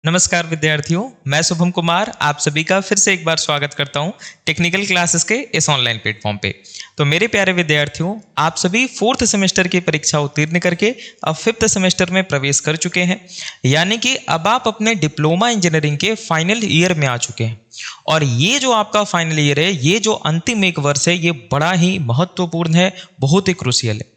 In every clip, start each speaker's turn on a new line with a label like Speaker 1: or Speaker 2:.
Speaker 1: नमस्कार विद्यार्थियों, मैं शुभम कुमार आप सभी का फिर से एक बार स्वागत करता हूं टेक्निकल क्लासेस के इस ऑनलाइन प्लेटफॉर्म पे। तो मेरे प्यारे विद्यार्थियों, आप सभी फोर्थ सेमेस्टर की परीक्षा उत्तीर्ण करके अब फिफ्थ सेमेस्टर में प्रवेश कर चुके हैं। यानी कि अब आप अपने डिप्लोमा इंजीनियरिंग के फाइनल ईयर में आ चुके हैं। और ये जो आपका फाइनल ईयर है, ये जो अंतिम एक वर्ष है, ये बड़ा ही महत्वपूर्ण है, बहुत ही क्रूशियल है।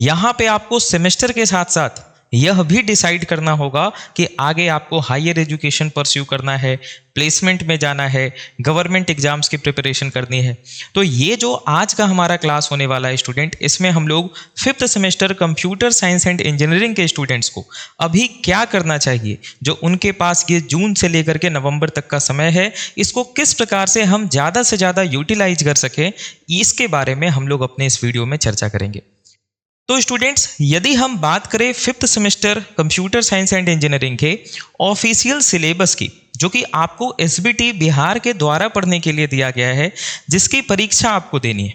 Speaker 1: यहाँ पे आपको सेमेस्टर के साथ साथ यह भी डिसाइड करना होगा कि आगे आपको हायर एजुकेशन परस्यू करना है, प्लेसमेंट में जाना है, गवर्नमेंट एग्जाम्स की प्रिपरेशन करनी है। तो ये जो आज का हमारा क्लास होने वाला है स्टूडेंट, इसमें हम लोग fifth semester computer science and engineering के स्टूडेंट्स को अभी क्या करना चाहिए, जो उनके पास ये जून से लेकर के नवंबर तक का समय है, इसको किस प्रकार से हम ज़्यादा से ज़्यादा यूटिलाइज कर सकें, इसके बारे में हम लोग अपने इस वीडियो में चर्चा करेंगे। तो स्टूडेंट्स, यदि हम बात करें fifth semester computer science and engineering के ऑफिशियल सिलेबस की, जो कि आपको एसबीटी बिहार के द्वारा पढ़ने के लिए दिया गया है, जिसकी परीक्षा आपको देनी है।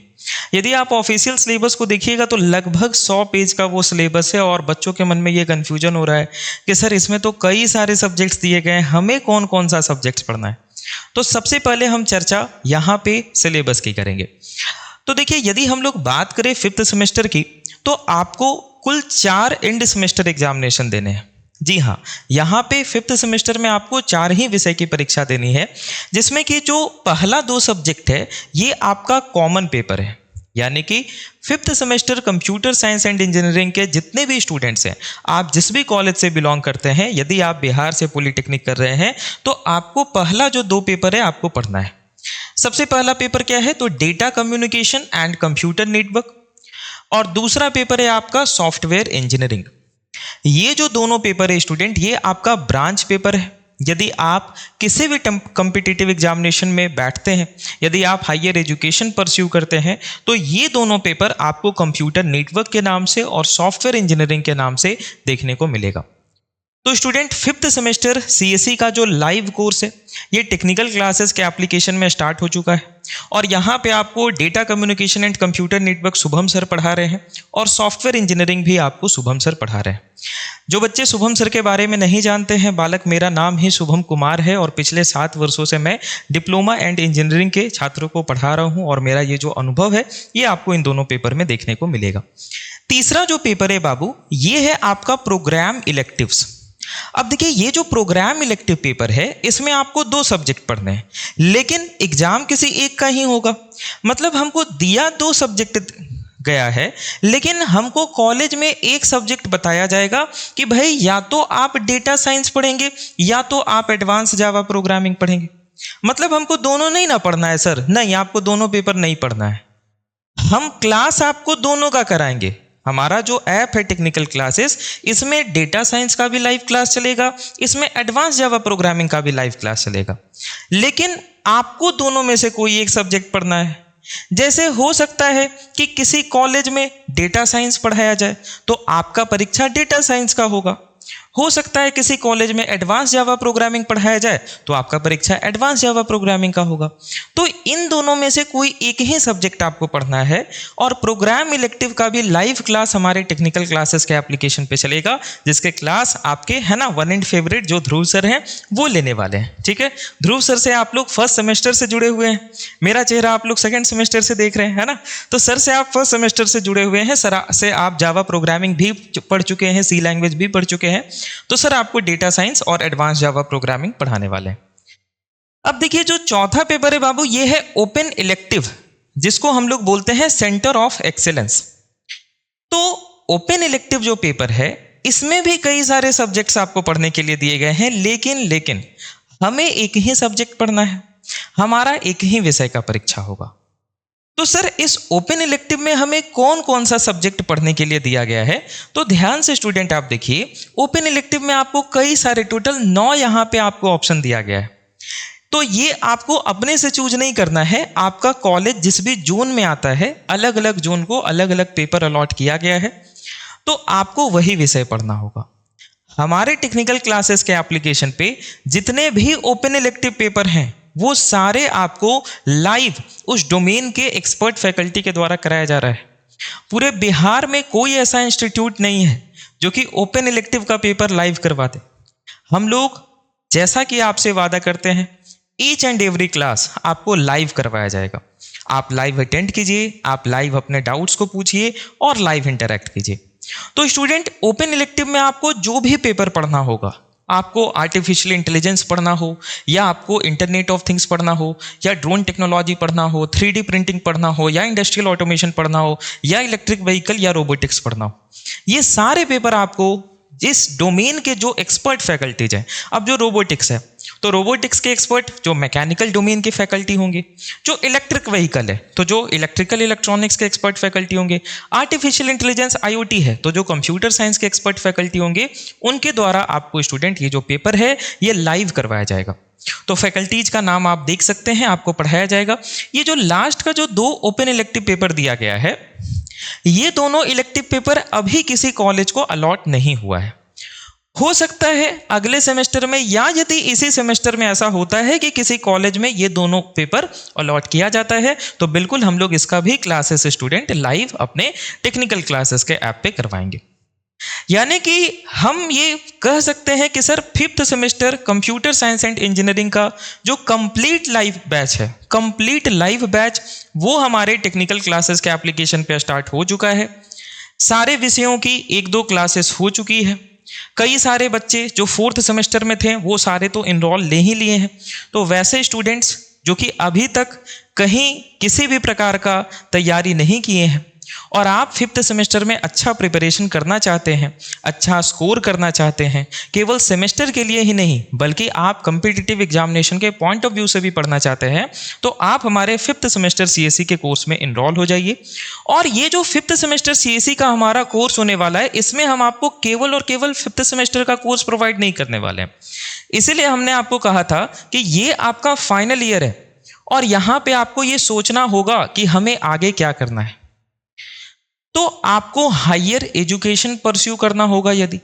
Speaker 1: यदि आप ऑफिशियल सिलेबस को देखिएगा तो लगभग 100 पेज का वो सिलेबस है। और बच्चों के मन में ये कन्फ्यूजन हो रहा है कि सर इसमें तो कई सारे सब्जेक्ट्स दिए गए हैं, हमें कौन कौन सा सब्जेक्ट्स पढ़ना है। तो सबसे पहले हम चर्चा यहाँ पे सिलेबस की करेंगे। तो देखिए, यदि हम लोग बात करें फिफ्थ सेमेस्टर की, तो आपको कुल 4 एंड सेमेस्टर एग्जामिनेशन देने हैं। जी हाँ, यहाँ पे फिफ्थ सेमेस्टर में आपको 4 ही विषय की परीक्षा देनी है, जिसमें कि जो पहला 2 सब्जेक्ट है, ये आपका कॉमन पेपर है। यानी कि fifth semester computer science and engineering के जितने भी स्टूडेंट्स हैं, आप जिस भी कॉलेज से बिलोंग करते हैं, यदि आप बिहार से पॉलिटेक्निक कर रहे हैं, तो आपको पहला जो 2 पेपर है आपको पढ़ना है। सबसे पहला पेपर क्या है, तो data communication and computer network, और दूसरा पेपर है आपका सॉफ्टवेयर इंजीनियरिंग। ये जो दोनों पेपर है स्टूडेंट, ये आपका ब्रांच पेपर है। यदि आप किसी भी कॉम्पिटिटिव एग्जामिनेशन में बैठते हैं, यदि आप हायर एजुकेशन परस्यू करते हैं, तो ये दोनों पेपर आपको कंप्यूटर नेटवर्क के नाम से और सॉफ्टवेयर इंजीनियरिंग के नाम से देखने को मिलेगा। तो स्टूडेंट, फिफ्थ सेमेस्टर सीएसई का जो लाइव कोर्स है, ये टेक्निकल क्लासेस के एप्लीकेशन में स्टार्ट हो चुका है। और यहाँ पे आपको data communication and computer network Shubham sir पढ़ा रहे हैं, और सॉफ्टवेयर इंजीनियरिंग भी आपको शुभम सर पढ़ा रहे हैं। जो बच्चे शुभम सर के बारे में नहीं जानते हैं, बालक, मेरा नाम ही शुभम कुमार है, और पिछले 7 वर्षों से मैं डिप्लोमा एंड इंजीनियरिंग के छात्रों को पढ़ा रहा हूँ। और मेरा ये जो अनुभव है, ये आपको इन दोनों पेपर में देखने को मिलेगा। तीसरा जो पेपर है बाबू, ये है आपका प्रोग्राम इलेक्टिव्स। अब देखिए, ये जो प्रोग्राम इलेक्टिव पेपर है, इसमें आपको 2 सब्जेक्ट पढ़ने हैं, लेकिन एग्जाम किसी एक का ही होगा। मतलब हमको दिया 2 सब्जेक्ट गया है, लेकिन हमको कॉलेज में एक सब्जेक्ट बताया जाएगा कि भाई या तो आप डेटा साइंस पढ़ेंगे या तो आप एडवांस जावा प्रोग्रामिंग पढ़ेंगे। मतलब हमको दोनों नहीं ना पढ़ना है सर, नहीं, आपको दोनों पेपर नहीं पढ़ना है। हम क्लास आपको दोनों का कराएंगे। हमारा जो ऐप है टेक्निकल क्लासेस, इसमें डेटा साइंस का भी लाइव क्लास चलेगा, इसमें एडवांस जावा प्रोग्रामिंग का भी लाइव क्लास चलेगा। लेकिन आपको दोनों में से कोई एक सब्जेक्ट पढ़ना है। जैसे हो सकता है कि किसी कॉलेज में डेटा साइंस पढ़ाया जाए, तो आपका परीक्षा डेटा साइंस का होगा। हो सकता है किसी कॉलेज में एडवांस जावा प्रोग्रामिंग पढ़ाया जाए, तो आपका परीक्षा एडवांस जावा प्रोग्रामिंग का होगा। तो इन दोनों में से कोई एक ही सब्जेक्ट आपको पढ़ना है। और प्रोग्राम इलेक्टिव का भी लाइव क्लास हमारे टेक्निकल क्लासेस के एप्लीकेशन पे चलेगा, जिसके क्लास आपके है ना वन एंड फेवरेट जो ध्रुव सर हैं, वो लेने वाले हैं। ठीक है, ध्रुव सर से आप लोग फर्स्ट सेमेस्टर से जुड़े हुए हैं, मेरा चेहरा आप लोग सेकेंड सेमेस्टर से देख रहे हैं, है ना। तो सर से आप फर्स्ट सेमेस्टर से जुड़े हुए हैं, सर से आप जावा प्रोग्रामिंग भी पढ़ चुके हैं, सी लैंग्वेज भी पढ़ चुके हैं। तो सर आपको डेटा साइंस और एडवांस जावा प्रोग्रामिंग पढ़ाने वाले हैं। अब देखिए, जो चौथा पेपर है बाबू, ये है ओपन इलेक्टिव, जिसको हम लोग बोलते हैं सेंटर ऑफ एक्सेलेंस। तो ओपन इलेक्टिव जो पेपर है, इसमें भी कई सारे सब्जेक्ट्स आपको पढ़ने के लिए दिए गए हैं, लेकिन हमें एक ही सब्जेक्ट पढ़ना है, हमारा एक ही विषय का परीक्षा होगा। तो सर, इस ओपन इलेक्टिव में हमें कौन कौन सा सब्जेक्ट पढ़ने के लिए दिया गया है, तो ध्यान से स्टूडेंट आप देखिए, ओपन इलेक्टिव में आपको कई सारे, टोटल 9 यहाँ पे आपको ऑप्शन दिया गया है। तो ये आपको अपने से चूज नहीं करना है, आपका कॉलेज जिस भी जोन में आता है, अलग अलग जोन को अलग अलग पेपर अलॉट किया गया है, तो आपको वही विषय पढ़ना होगा। हमारे टेक्निकल क्लासेस के एप्लीकेशन पे जितने भी ओपन इलेक्टिव पेपर हैं, वो सारे आपको लाइव उस डोमेन के एक्सपर्ट फैकल्टी के द्वारा कराया जा रहा है। पूरे बिहार में कोई ऐसा इंस्टीट्यूट नहीं है जो कि ओपन इलेक्टिव का पेपर लाइव करवाते। हम लोग जैसा कि आपसे वादा करते हैं, ईच एंड एवरी क्लास आपको लाइव करवाया जाएगा। आप लाइव अटेंड कीजिए, आप लाइव अपने डाउट्स को पूछिए और लाइव इंटरैक्ट कीजिए। तो स्टूडेंट, ओपन इलेक्टिव में आपको जो भी पेपर पढ़ना होगा, आपको आर्टिफिशियल इंटेलिजेंस पढ़ना हो, या आपको इंटरनेट ऑफ थिंग्स पढ़ना हो, या ड्रोन टेक्नोलॉजी पढ़ना हो, 3D प्रिंटिंग पढ़ना हो, या इंडस्ट्रियल ऑटोमेशन पढ़ना हो, या इलेक्ट्रिक व्हीकल या रोबोटिक्स पढ़ना हो, ये सारे पेपर आपको जिस डोमेन के जो एक्सपर्ट फैकल्टीज हैं, अब जो रोबोटिक्स है तो रोबोटिक्स के एक्सपर्ट जो मैकेनिकल डोमेन के फैकल्टी होंगे, जो इलेक्ट्रिक व्हीकल है तो जो इलेक्ट्रिकल इलेक्ट्रॉनिक्स के एक्सपर्ट फैकल्टी होंगे, आर्टिफिशियल इंटेलिजेंस IoT है तो जो कंप्यूटर साइंस के एक्सपर्ट फैकल्टी होंगे, उनके द्वारा आपको स्टूडेंट ये जो पेपर है ये लाइव करवाया जाएगा। तो फैकल्टीज का नाम आप देख सकते हैं, आपको पढ़ाया जाएगा। ये जो लास्ट का जो 2 ओपन इलेक्टिव पेपर दिया गया है, ये दोनों इलेक्टिव पेपर अभी किसी कॉलेज को अलॉट नहीं हुआ है। हो सकता है अगले सेमेस्टर में, या यदि इसी सेमेस्टर में ऐसा होता है कि किसी कॉलेज में ये दोनों पेपर अलॉट किया जाता है, तो बिल्कुल हम लोग इसका भी क्लासेस स्टूडेंट लाइव अपने टेक्निकल क्लासेस के ऐप पे करवाएंगे। यानी कि हम ये कह सकते हैं कि sir 5th semester computer science and engineering का जो कंप्लीट लाइव बैच है, कंप्लीट लाइव बैच, वो हमारे टेक्निकल क्लासेस के एप्लीकेशन पे स्टार्ट हो चुका है। सारे विषयों की 1-2 क्लासेस हो चुकी है। कई सारे बच्चे जो 4th सेमेस्टर में थे वो सारे तो इनरोल ले ही लिए हैं। तो वैसे स्टूडेंट्स जो कि अभी तक कहीं किसी भी प्रकार का तैयारी नहीं किए हैं और आप 5th सेमेस्टर में अच्छा प्रिपरेशन करना चाहते हैं, अच्छा स्कोर करना चाहते हैं, केवल सेमेस्टर के लिए ही नहीं बल्कि आप कम्पिटिटिव एग्जामिनेशन के पॉइंट ऑफ व्यू से भी पढ़ना चाहते हैं, तो आप हमारे 5th सेमेस्टर CSE के कोर्स में इनरोल हो जाइए। और ये जो 5th सेमेस्टर CSE का हमारा कोर्स होने वाला है, इसमें हम आपको केवल और केवल 5th सेमेस्टर का कोर्स प्रोवाइड नहीं करने वाले हैं। इसीलिए हमने आपको कहा था कि ये आपका फाइनल ईयर है और यहाँ पे आपको ये सोचना होगा कि हमें आगे क्या करना है। तो आपको हायर एजुकेशन परस्यू करना होगा यदि,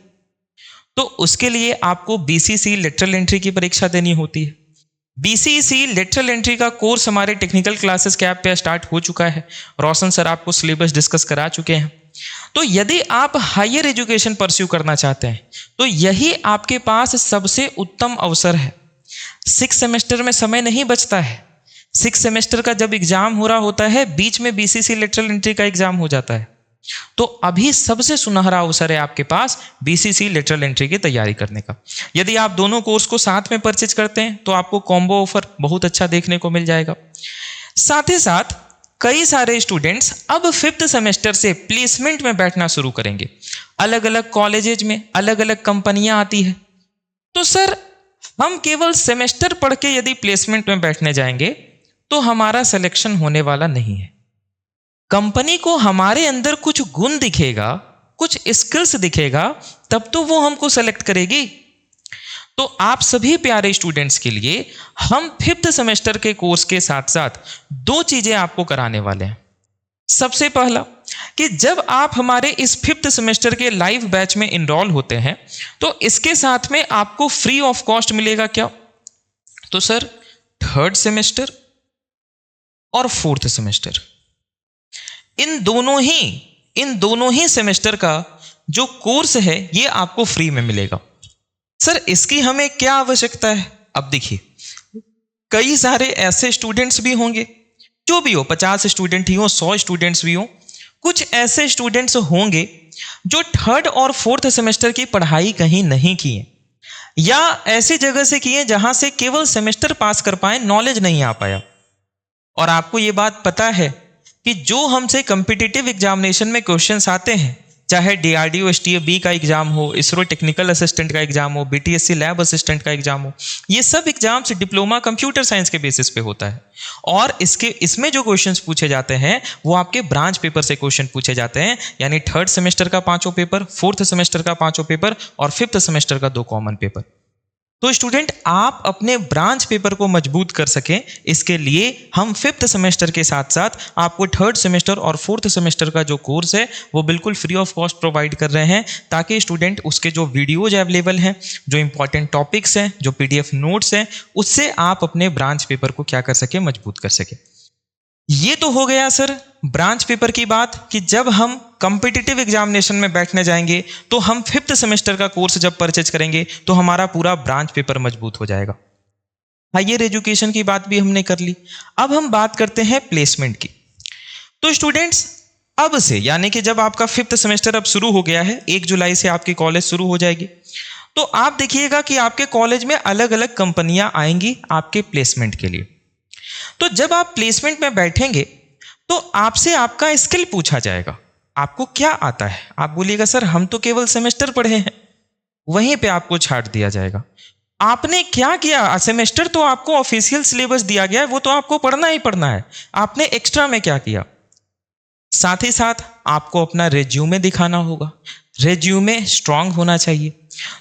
Speaker 1: तो उसके लिए आपको BCC लेटरल एंट्री की परीक्षा देनी होती है। BCC लेटरल एंट्री का कोर्स हमारे टेक्निकल क्लासेस के ऐप पे स्टार्ट हो चुका है। रोशन सर आपको सिलेबस डिस्कस करा चुके हैं। तो यदि आप हायर एजुकेशन परस्यू करना चाहते हैं तो यही आपके पास सबसे उत्तम अवसर है। 6 सेमेस्टर में समय नहीं बचता है। 6 सेमेस्टर का जब एग्जाम हो रहा होता है, बीच में BCC लेटरल एंट्री का एग्जाम हो जाता है, तो अभी सबसे सुनहरा अवसर है आपके पास BCC लेटरल एंट्री की तैयारी करने का। यदि आप दोनों कोर्स को साथ में परचेज करते हैं तो आपको कॉम्बो ऑफर बहुत अच्छा देखने को मिल जाएगा। साथ ही साथ कई सारे स्टूडेंट्स अब 5th सेमेस्टर से प्लेसमेंट में बैठना शुरू करेंगे। अलग अलग कॉलेजेज में अलग अलग कंपनियां आती है। तो सर, हम केवल सेमेस्टर पढ़ के यदि प्लेसमेंट में बैठने जाएंगे तो हमारा सिलेक्शन होने वाला नहीं है। कंपनी को हमारे अंदर कुछ गुण दिखेगा, कुछ स्किल्स दिखेगा, तब तो वो हमको सेलेक्ट करेगी। तो आप सभी प्यारे स्टूडेंट्स के लिए हम 5th सेमेस्टर के कोर्स के साथ साथ 2 चीजें आपको कराने वाले हैं। सबसे पहला कि जब आप हमारे इस 5th सेमेस्टर के लाइव बैच में इनरोल होते हैं तो इसके साथ में आपको फ्री ऑफ कॉस्ट मिलेगा क्या? तो सर, 3rd सेमेस्टर और 4th सेमेस्टर, इन दोनों ही सेमेस्टर का जो कोर्स है ये आपको फ्री में मिलेगा। सर, इसकी हमें क्या आवश्यकता है? अब देखिए, कई सारे ऐसे स्टूडेंट्स भी होंगे, जो भी हो, 50 स्टूडेंट ही हो, 100 स्टूडेंट्स भी हो, कुछ ऐसे स्टूडेंट्स होंगे जो 3rd और 4th सेमेस्टर की पढ़ाई कहीं नहीं किए, या ऐसी जगह से किए जहां से केवल सेमेस्टर पास कर पाए, नॉलेज नहीं आ पाया। और आपको ये बात पता है कि जो हमसे कम्पिटिटिव एग्जामिनेशन में क्वेश्चंस आते हैं, चाहे DRDO STF-B का एग्जाम हो, इसरो टेक्निकल असिस्टेंट का एग्जाम हो, BTSC लैब असिस्टेंट का एग्जाम हो, ये सब एग्जाम्स डिप्लोमा कंप्यूटर साइंस के बेसिस पे होता है। और इसमें जो क्वेश्चंस पूछे जाते हैं वो आपके ब्रांच पेपर से क्वेश्चन पूछे जाते हैं, यानी 3rd सेमेस्टर का 5 पेपर, 4th सेमेस्टर का 5 पेपर और 5th सेमेस्टर का 2 कॉमन पेपर। तो स्टूडेंट, आप अपने ब्रांच पेपर को मजबूत कर सकें, इसके लिए हम 5th सेमेस्टर के साथ साथ आपको 3rd सेमेस्टर और 4th सेमेस्टर का जो कोर्स है वो बिल्कुल फ्री ऑफ कॉस्ट प्रोवाइड कर रहे हैं, ताकि स्टूडेंट उसके जो वीडियोज अवेलेबल हैं, जो इंपॉर्टेंट टॉपिक्स हैं, जो PDF नोट्स हैं, उससे आप अपने ब्रांच पेपर को क्या कर सके, मजबूत कर सके। ये तो हो गया सर ब्रांच पेपर की बात कि जब हम कॉम्पिटिटिव एग्जामिनेशन में बैठने जाएंगे तो हम 5th सेमेस्टर का कोर्स जब परचेज करेंगे तो हमारा पूरा ब्रांच पेपर मजबूत हो जाएगा। हायर एजुकेशन की बात भी हमने कर ली। अब हम बात करते हैं प्लेसमेंट की। तो स्टूडेंट्स अब से यानी कि जब आपका 5th सेमेस्टर अब शुरू हो गया है, 1 जुलाई से आपकी कॉलेज शुरू हो जाएगी, तो आप देखिएगा कि आपके कॉलेज में अलग अलग कंपनियां आएंगी आपके प्लेसमेंट के लिए। तो जब आप प्लेसमेंट में बैठेंगे तो आपसे आपका स्किल पूछा जाएगा, आपको क्या आता है। आप बोलिएगा सर हम तो केवल सेमेस्टर पढ़े हैं, वहीं पे आपको छाट दिया जाएगा। आपने क्या किया, सेमेस्टर तो आपको ऑफिशियल सिलेबस दिया गया है, वो तो आपको पढ़ना ही पढ़ना है, आपने एक्स्ट्रा में क्या किया। साथ ही साथ आपको अपना रेज्यूमे दिखाना होगा, रेज्यूमे स्ट्रांग होना चाहिए।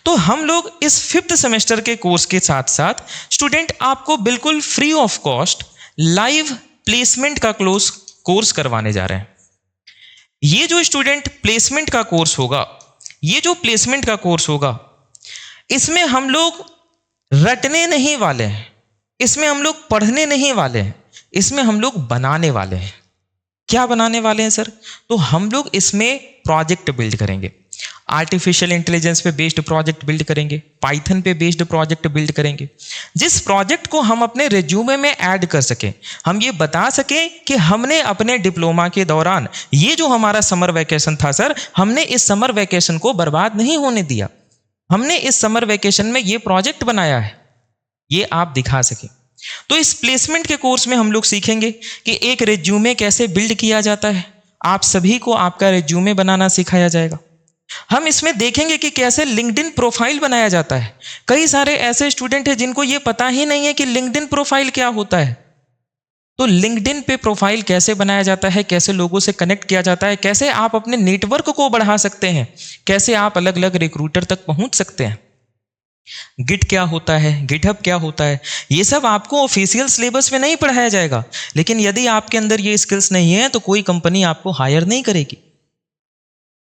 Speaker 1: तो हम लोग इस 5th सेमेस्टर के कोर्स के साथ साथ स्टूडेंट आपको बिल्कुल free of cost live placement का कोर्स करवाने जा रहे हैं। ये जो स्टूडेंट प्लेसमेंट का कोर्स होगा, ये जो प्लेसमेंट का कोर्स होगा, इसमें हम लोग रटने नहीं वाले हैं, इसमें हम लोग पढ़ने नहीं वाले हैं, इसमें हम लोग बनाने वाले हैं। क्या बनाने वाले हैं सर? तो हम लोग इसमें प्रोजेक्ट बिल्ड करेंगे, आर्टिफिशियल इंटेलिजेंस पे बेस्ड प्रोजेक्ट बिल्ड करेंगे, पाइथन पे बेस्ड प्रोजेक्ट बिल्ड करेंगे, जिस प्रोजेक्ट को हम अपने रिज्यूमे में ऐड कर सकें, हम ये बता सकें कि हमने अपने डिप्लोमा के दौरान ये जो हमारा समर वैकेशन था सर, हमने इस समर वैकेशन को बर्बाद नहीं होने दिया, हमने इस समर वैकेशन में ये प्रोजेक्ट बनाया है, ये आप दिखा सकें। तो इस प्लेसमेंट के कोर्स में हम लोग सीखेंगे कि एक रिज्यूमे कैसे बिल्ड किया जाता है, आप सभी को आपका रिज्यूमे बनाना सिखाया जाएगा। हम इसमें देखेंगे कि कैसे लिंक्डइन प्रोफाइल बनाया जाता है। कई सारे ऐसे स्टूडेंट हैं जिनको ये पता ही नहीं है कि लिंक्डइन प्रोफाइल क्या होता है। तो लिंक्डइन पे प्रोफाइल कैसे बनाया जाता है, कैसे लोगों से कनेक्ट किया जाता है, कैसे आप अपने नेटवर्क को बढ़ा सकते हैं, कैसे आप अलग अलग रिक्रूटर तक पहुंच सकते हैं। गिट क्या होता है, गिटहब क्या होता है, ये सब आपको ऑफिशियल सिलेबस में नहीं पढ़ाया जाएगा, लेकिन यदि आपके अंदर ये स्किल्स नहीं है तो कोई कंपनी आपको हायर नहीं करेगी।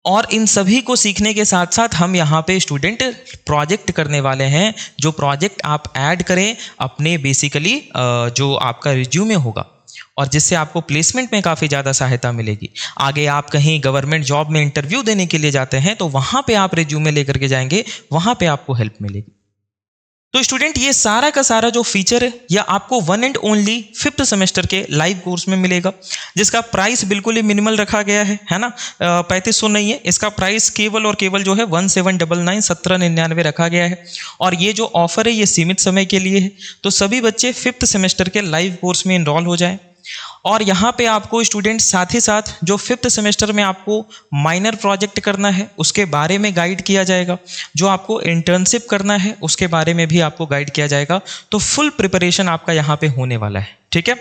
Speaker 1: और इन सभी को सीखने के साथ साथ हम यहाँ पे स्टूडेंट प्रोजेक्ट करने वाले हैं, जो प्रोजेक्ट आप ऐड करें अपने बेसिकली जो आपका रिज्यूमे होगा, और जिससे आपको प्लेसमेंट में काफ़ी ज़्यादा सहायता मिलेगी। आगे आप कहीं गवर्नमेंट जॉब में इंटरव्यू देने के लिए जाते हैं तो वहाँ पे आप रिज्यूमे लेकर के जाएंगे, वहाँ पे आपको हेल्प मिलेगी। तो स्टूडेंट ये सारा का सारा जो फीचर है या आपको 1 एंड ओनली 5th सेमेस्टर के लाइव कोर्स में मिलेगा, जिसका प्राइस बिल्कुल ही मिनिमल रखा गया है ना, 3500 नहीं है, इसका प्राइस केवल और केवल जो है 1799 1799 रखा गया है। और ये जो ऑफर है ये सीमित समय के लिए है, तो सभी बच्चे 5th सेमेस्टर के लाइव कोर्स में इनरोल हो जाएं। और यहाँ पे आपको स्टूडेंट साथ ही साथ जो 5th सेमेस्टर में आपको माइनर प्रोजेक्ट करना है उसके बारे में गाइड किया जाएगा, जो आपको इंटर्नशिप करना है उसके बारे में भी आपको गाइड किया जाएगा। तो फुल प्रिपरेशन आपका यहाँ पे होने वाला है, ठीक है।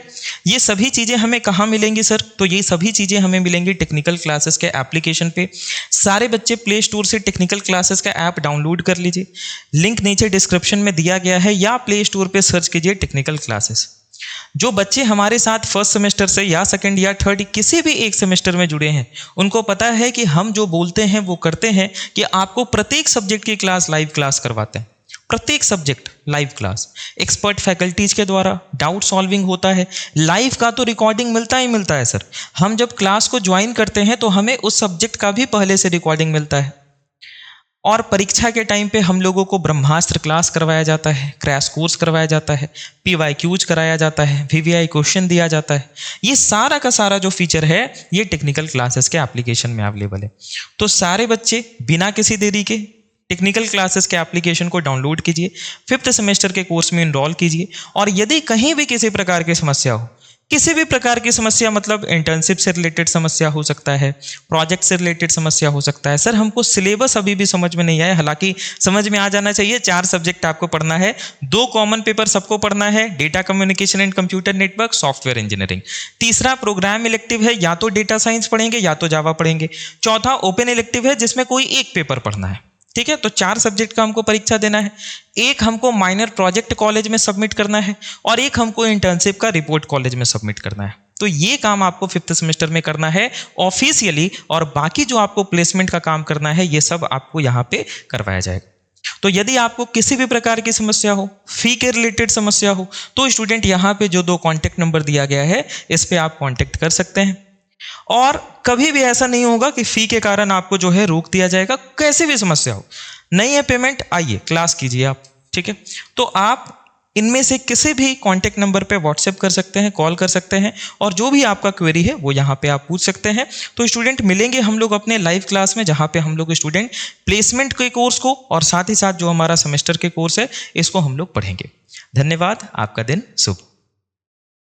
Speaker 1: ये सभी चीज़ें हमें कहाँ मिलेंगी सर? तो ये सभी चीज़ें हमें मिलेंगी टेक्निकल क्लासेस के एप्लीकेशन पे। सारे बच्चे प्ले स्टोर से टेक्निकल क्लासेस का ऐप डाउनलोड कर लीजिए, लिंक नीचे डिस्क्रिप्शन में दिया गया है, या प्ले स्टोर पर सर्च कीजिए टेक्निकल क्लासेस। जो बच्चे हमारे साथ 1st सेमेस्टर से या 2nd या 3rd किसी भी एक सेमेस्टर में जुड़े हैं, उनको पता है कि हम जो बोलते हैं वो करते हैं, कि आपको प्रत्येक सब्जेक्ट की क्लास लाइव क्लास करवाते हैं, प्रत्येक subject live class expert faculties के द्वारा डाउट सॉल्विंग होता है। लाइव का तो रिकॉर्डिंग मिलता ही मिलता है सर, हम जब क्लास को ज्वाइन करते हैं तो हमें उस सब्जेक्ट का भी पहले से रिकॉर्डिंग मिलता है। और परीक्षा के टाइम पे हम लोगों को ब्रह्मास्त्र क्लास करवाया जाता है, क्रैश कोर्स करवाया जाता है, PYQs कराया जाता है, VVI क्वेश्चन दिया जाता है। ये सारा का सारा जो फीचर है ये टेक्निकल क्लासेस के एप्लीकेशन में अवेलेबल है। तो सारे बच्चे बिना किसी देरी के टेक्निकल क्लासेस के एप्लीकेशन को डाउनलोड कीजिए, 5th सेमेस्टर के कोर्स में इनरोल कीजिए। और यदि कहीं भी किसी प्रकार की समस्या हो, किसी भी प्रकार की समस्या, मतलब इंटर्नशिप से रिलेटेड समस्या हो सकता है, प्रोजेक्ट से रिलेटेड समस्या हो सकता है, सर हमको सिलेबस अभी भी समझ में नहीं आया, हालांकि समझ में आ जाना चाहिए। 4 सब्जेक्ट आपको पढ़ना है, 2 कॉमन पेपर सबको पढ़ना है, data communication and computer network, software engineering. तीसरा प्रोग्राम इलेक्टिव है, या तो डेटा साइंस पढ़ेंगे या तो जावा पढ़ेंगे। चौथा ओपन इलेक्टिव है जिसमें कोई एक पेपर पढ़ना है, ठीक है। तो 4 सब्जेक्ट का हमको परीक्षा देना है, एक हमको माइनर प्रोजेक्ट कॉलेज में सबमिट करना है, और एक हमको इंटर्नशिप का रिपोर्ट कॉलेज में सबमिट करना है। तो ये काम आपको 5th सेमेस्टर में करना है ऑफिशियली, और बाकी जो आपको प्लेसमेंट का काम करना है ये सब आपको यहाँ पे करवाया जाएगा। तो यदि आपको किसी भी प्रकार की समस्या हो, फी के रिलेटेड समस्या हो, तो स्टूडेंट यहाँ पे जो 2 कॉन्टैक्ट नंबर दिया गया है इस पे आप कॉन्टैक्ट कर सकते हैं। और कभी भी ऐसा नहीं होगा कि फी के कारण आपको जो है रोक दिया जाएगा, कैसी भी समस्या हो। नहीं है पेमेंट, आइए क्लास कीजिए आप, ठीक है। तो आप इनमें से किसी भी कॉन्टैक्ट नंबर पे व्हाट्सएप कर सकते हैं, कॉल कर सकते हैं, और जो भी आपका क्वेरी है वो यहाँ पे आप पूछ सकते हैं। तो स्टूडेंट मिलेंगे हम लोग अपने लाइव क्लास में, जहाँ पे हम लोग स्टूडेंट प्लेसमेंट के कोर्स को और साथ ही साथ जो हमारा सेमेस्टर के कोर्स है इसको हम लोग पढ़ेंगे। धन्यवाद, आपका दिन शुभ।